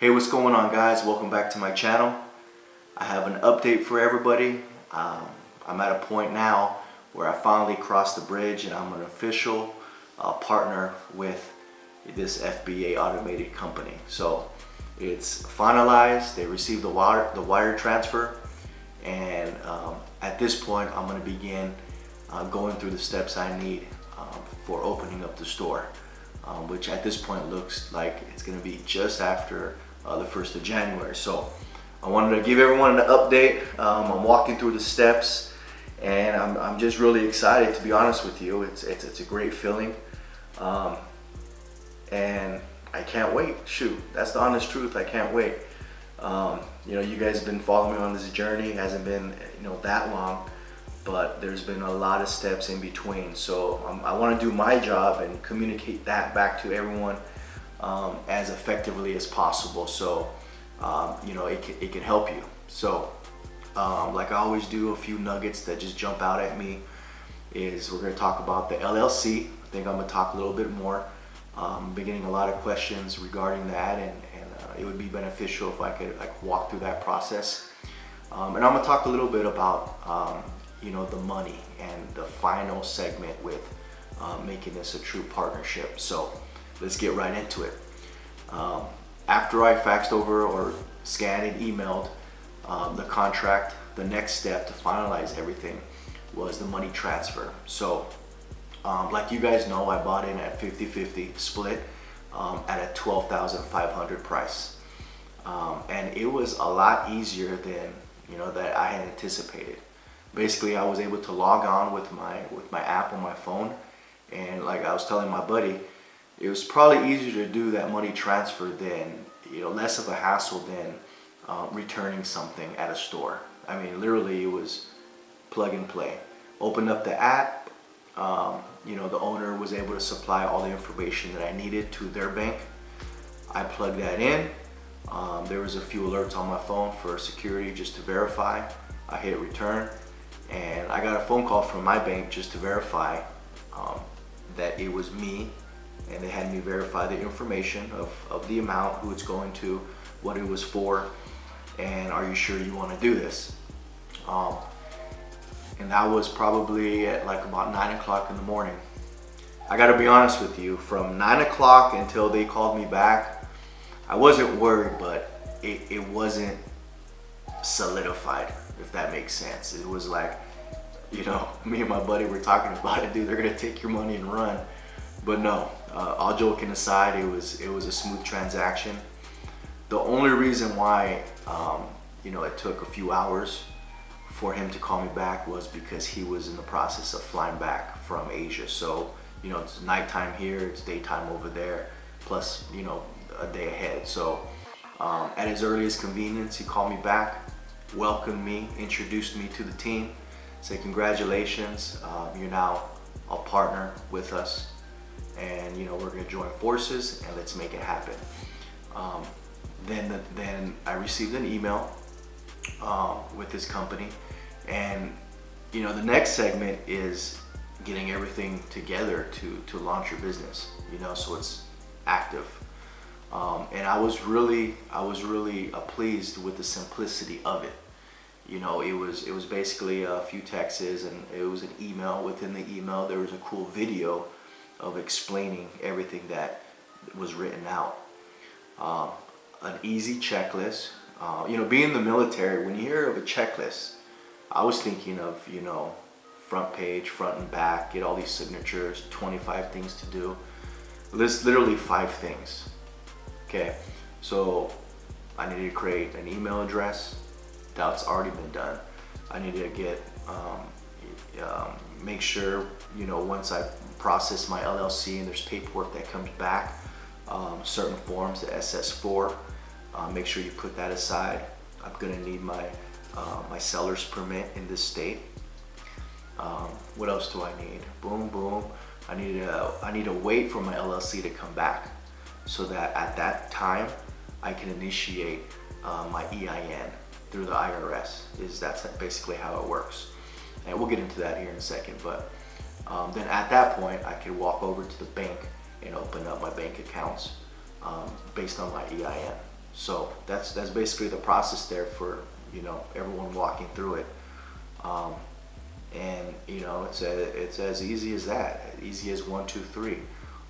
Hey, what's going on, guys? Welcome back to my channel. I have an update for everybody. I'm at a point now where I finally crossed the bridge and I'm an official partner with this FBA automated company. So it's finalized. They received the wire transfer, and at this point I'm going to begin going through the steps I need for opening up the store, which at this point looks like it's going to be just after the 1st of January. So I wanted to give everyone an update. I'm walking through the steps, and I'm just really excited, to be honest with you. It's a great feeling, and I can't wait. Shoot, that's the honest truth. I can't wait. You know, you guys have been following me on this journey. It hasn't been that long, but there's been a lot of steps in between. So I want to do my job and communicate that back to everyone as effectively as possible, so it can help you. So like I always do, a few nuggets that just jump out at me is we're going to talk about the LLC. I think I'm going to talk a little bit more. Been getting a lot of questions regarding that, and it would be beneficial if I could walk through that process. And I'm going to talk a little bit about the money and the final segment with making this a true partnership. So let's get right into it. After I faxed over or scanned and emailed the contract, the next step to finalize everything was the money transfer. So like you guys know, I bought in at 50-50 split at a $12,500 price, and it was a lot easier than that I had anticipated. Basically, I was able to log on with my app on my phone, and like I was telling my buddy, it was probably easier to do that money transfer than less of a hassle than returning something at a store. I mean, literally, it was plug and play. Opened up the app. The owner was able to supply all the information that I needed to their bank. I plugged that in. There was a few alerts on my phone for security just to verify. I hit return, and I got a phone call from my bank just to verify that it was me, and they had me verify the information of the amount, who it's going to, what it was for, and are you sure you want to do this? And that was probably at about 9 o'clock in the morning. I gotta be honest with you, from 9 o'clock until they called me back, I wasn't worried, but it wasn't solidified, if that makes sense. It was like, me and my buddy were talking about it, dude, they're gonna take your money and run. But no, all joking aside, it was a smooth transaction. The only reason why it took a few hours for him to call me back was because he was in the process of flying back from Asia. So it's nighttime here, it's daytime over there, plus a day ahead. So at his earliest convenience, he called me back, welcomed me, introduced me to the team, said congratulations, you're now a partner with us, and we're going to join forces and let's make it happen. Then I received an email with this company, and the next segment is getting everything together to launch your business, so it's active. And I was really pleased with the simplicity of it. It was basically a few texts, and it was an email. Within the email, there was a cool video of explaining everything that was written out. An easy checklist. Being in the military, when you hear of a checklist, I was thinking of front page, front and back, get all these signatures, 25 things to do. List literally 5 things. Okay, so I needed to create an email address. That's already been done. I needed to get make sure once I process my LLC and there's paperwork that comes back, certain forms, the SS4, make sure you put that aside. I'm gonna need my seller's permit in this state. What else do I need? Boom, boom. I need to wait for my LLC to come back, so that at that time I can initiate my EIN through the IRS. That's basically how it works, and we'll get into that here in a second. But then at that point, I could walk over to the bank and open up my bank accounts based on my EIN. So that's basically the process there for, everyone walking through it. And it's as easy as that, easy as 1, 2, 3.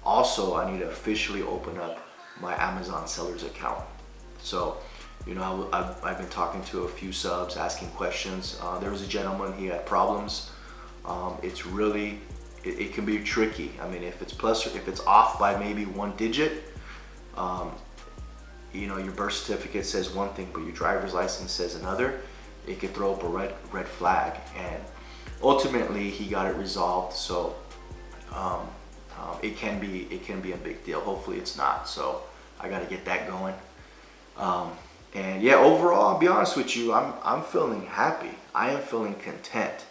Also, I need to officially open up my Amazon sellers account. So, I've been talking to a few subs, asking questions. There was a gentleman, he had problems. It's really, it can be tricky. I mean, if it's plus, or if it's off by maybe 1 digit, your birth certificate says one thing, but your driver's license says another, it could throw up a red flag. And ultimately, he got it resolved. So it can be a big deal. Hopefully, it's not. So I got to get that going. And yeah, overall, I'll be honest with you, I'm feeling happy. I am feeling content.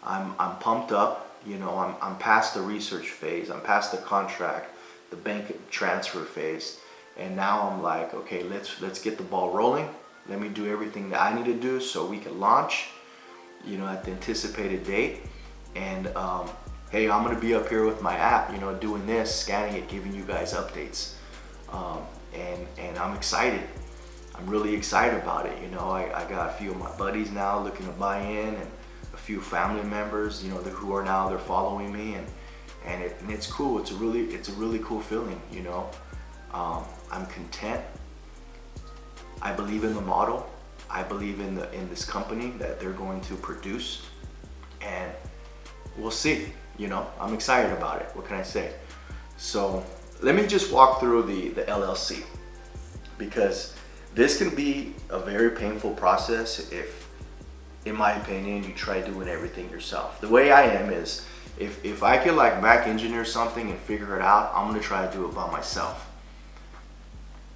I'm pumped up. I'm past the research phase. I'm past the contract, the bank transfer phase. And now I'm like, okay, let's get the ball rolling. Let me do everything that I need to do so we can launch, at the anticipated date. And hey, I'm gonna be up here with my app, doing this, scanning it, giving you guys updates. And I'm excited. I'm really excited about it. I got a few of my buddies now looking to buy in, and a few family members, who are now, they're following me, and it's cool. It's a really cool feeling. I'm content. I believe in the model. I believe in this company that they're going to produce, and we'll see. I'm excited about it. What can I say? So let me just walk through the LLC, because this can be a very painful process if, in my opinion, you try doing everything yourself. The way I am is, if I could like back engineer something and figure it out, I'm gonna try to do it by myself.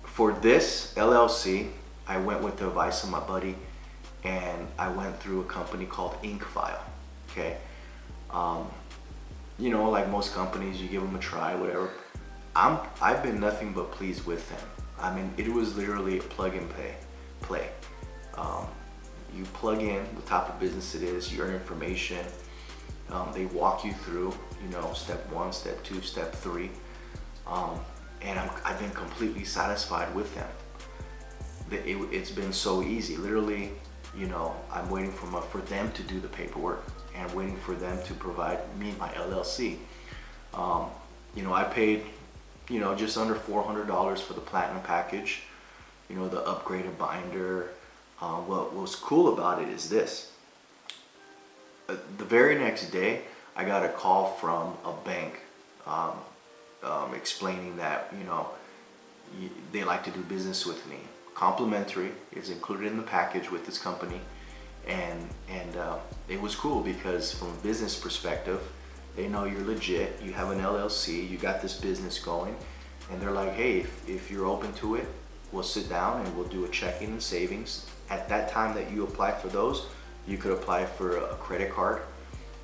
For this LLC, I went with the advice of my buddy, and I went through a company called Incfile. Okay, like most companies, you give them a try, whatever. I've been nothing but pleased with them. I mean, it was literally a plug and play. You plug in the type of business it is, your information. They walk you through, step 1, step 2, step 3. And I've been completely satisfied with them. It's been so easy. Literally, I'm waiting for them to do the paperwork, and waiting for them to provide me my LLC. I paid, just under $400 for the platinum package, the upgraded binder. What was cool about it is this. The very next day, I got a call from a bank explaining that, they like to do business with me. Complimentary is included in the package with this company. And it was cool because from a business perspective, they know you're legit, you have an LLC, you got this business going, and they're like, hey, if you're open to it, we'll sit down and we'll do a checking and savings. At that time that you apply for those, you could apply for a credit card,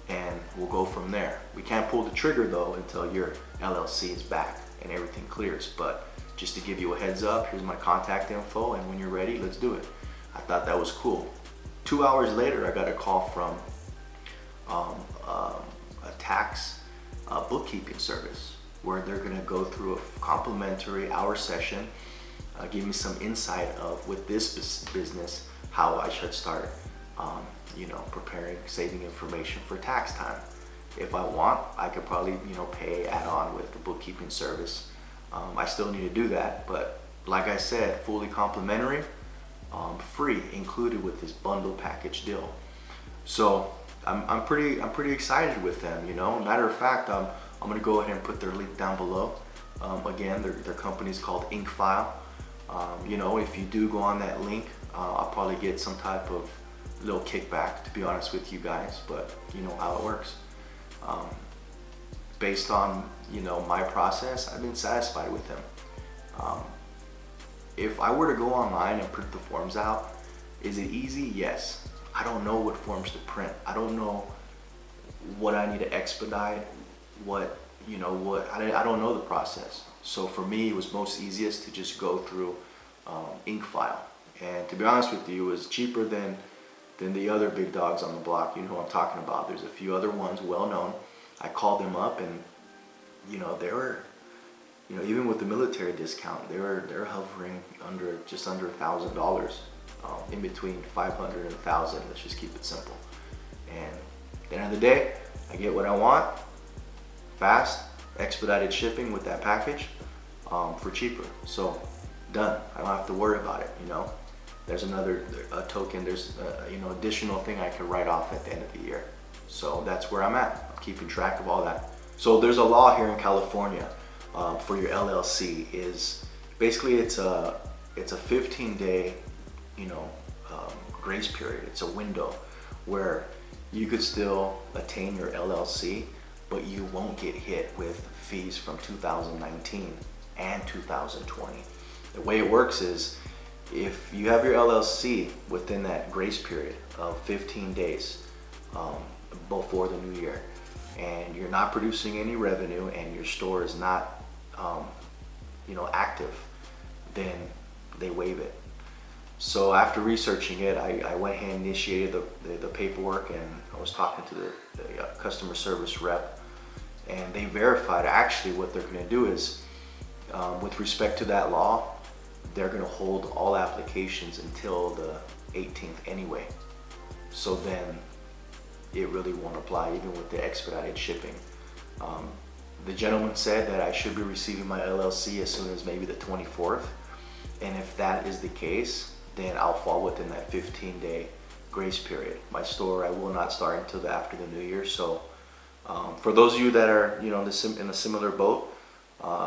and we'll go from there. We can't pull the trigger though until your LLC is back and everything clears. But just to give you a heads up, here's my contact info, and when you're ready, let's do it. I thought that was cool. 2 hours later, I got a call from a tax bookkeeping service, where they're gonna go through a complimentary hour session, give me some insight of, with this business, how I should start preparing, saving information for tax time. If I want, I could probably pay add-on with the bookkeeping service. I still need to do that, but like I said, fully complimentary, free, included with this bundle package deal. So I'm pretty excited with them. Matter of fact, I'm gonna go ahead and put their link down below. Again, their company is called Incfile. If you do go on that link, I'll probably get some type of little kickback, to be honest with you guys, but you know how it works. Based on my process, I've been satisfied with them. If I were to go online and print the forms out, is it easy? Yes. I don't know what forms to print. I don't know what I need to expedite, I don't know the process. So for me, it was most easiest to just go through Incfile. And to be honest with you, it was cheaper than the other big dogs on the block. You know who I'm talking about. There's a few other ones well known. I called them up, and even with the military discount, they're hovering just under $1,000, in between 500 and 1,000. Let's just keep it simple. And at the end of the day, I get what I want, fast, expedited shipping with that package, for cheaper. So done. I don't have to worry about it. There's another token. There's additional thing I can write off at the end of the year. So that's where I'm at. I'm keeping track of all that. So there's a law here in California for your LLC. Is basically it's a 15-day grace period. It's a window where you could still attain your LLC, but you won't get hit with fees from 2019 and 2020. The way it works is, if you have your LLC within that grace period of 15 days before the new year, and you're not producing any revenue and your store is not active, then they waive it. So after researching it, I went ahead and initiated the paperwork, and I was talking to the customer service rep, and they verified actually what they're going to do is, with respect to that law, they're going to hold all applications until the 18th anyway. So then it really won't apply, even with the expedited shipping. The gentleman said that I should be receiving my LLC as soon as maybe the 24th. And if that is the case, then I'll fall within that 15-day grace period. My store, I will not start until after the new year. So for those of you that are in a similar boat,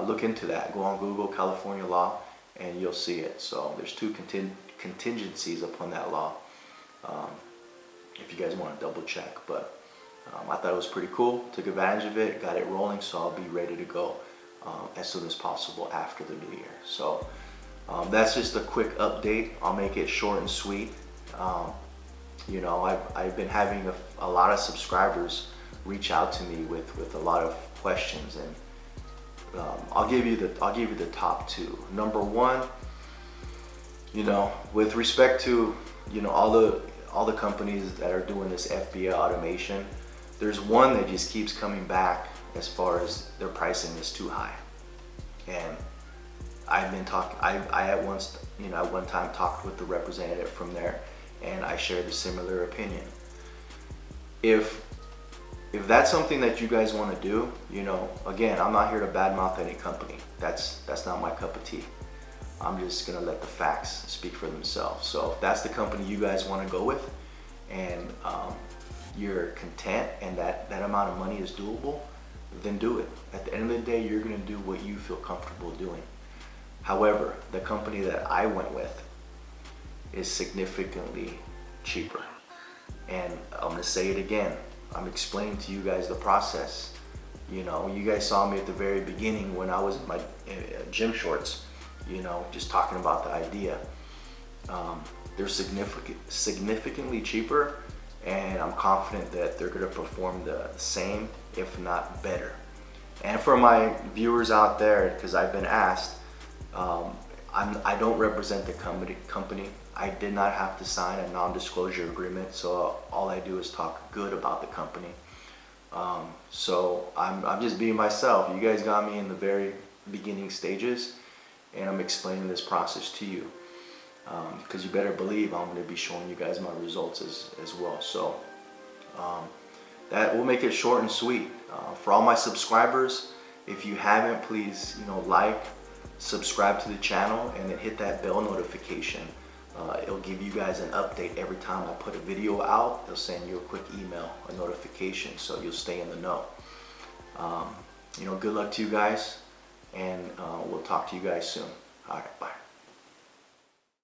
look into that. Go on Google, California law, and you'll see it. So there's two contingencies upon that law, if you guys want to double check. But I thought it was pretty cool, took advantage of it, got it rolling, so I'll be ready to go as soon as possible after the new year. So that's just a quick update. I'll make it short and sweet. I've been having a lot of subscribers reach out to me with a lot of questions, and I'll give you the top two. Number one, with respect to all the companies that are doing this FBA automation, there's one that just keeps coming back as far as their pricing is too high. And I've been talking, I at one time talked with the representative from there, and I shared a similar opinion. If that's something that you guys want to do, again, I'm not here to badmouth any company. That's not my cup of tea. I'm just gonna let the facts speak for themselves. So if that's the company you guys want to go with, and you're content and that amount of money is doable, then do it. At the end of the day, you're gonna do what you feel comfortable doing. However, the company that I went with is significantly cheaper. And I'm gonna say it again. I'm explaining to you guys the process. You guys saw me at the very beginning when I was in my gym shorts, just talking about the idea. They're significantly cheaper, and I'm confident that they're gonna perform the same, if not better. And for my viewers out there, because I've been asked, I don't represent the company. I did not have to sign a non-disclosure agreement, so all I do is talk good about the company. So I'm just being myself. You guys got me in the very beginning stages, and I'm explaining this process to you, because you better believe I'm going to be showing you guys my results as well. So that will make it short and sweet. For all my subscribers, if you haven't, please like, subscribe to the channel, and then hit that bell notification. It'll give you guys an update every time I put a video out. It'll send you a quick email, a notification, so you'll stay in the know. Good luck to you guys, and we'll talk to you guys soon. All right, bye.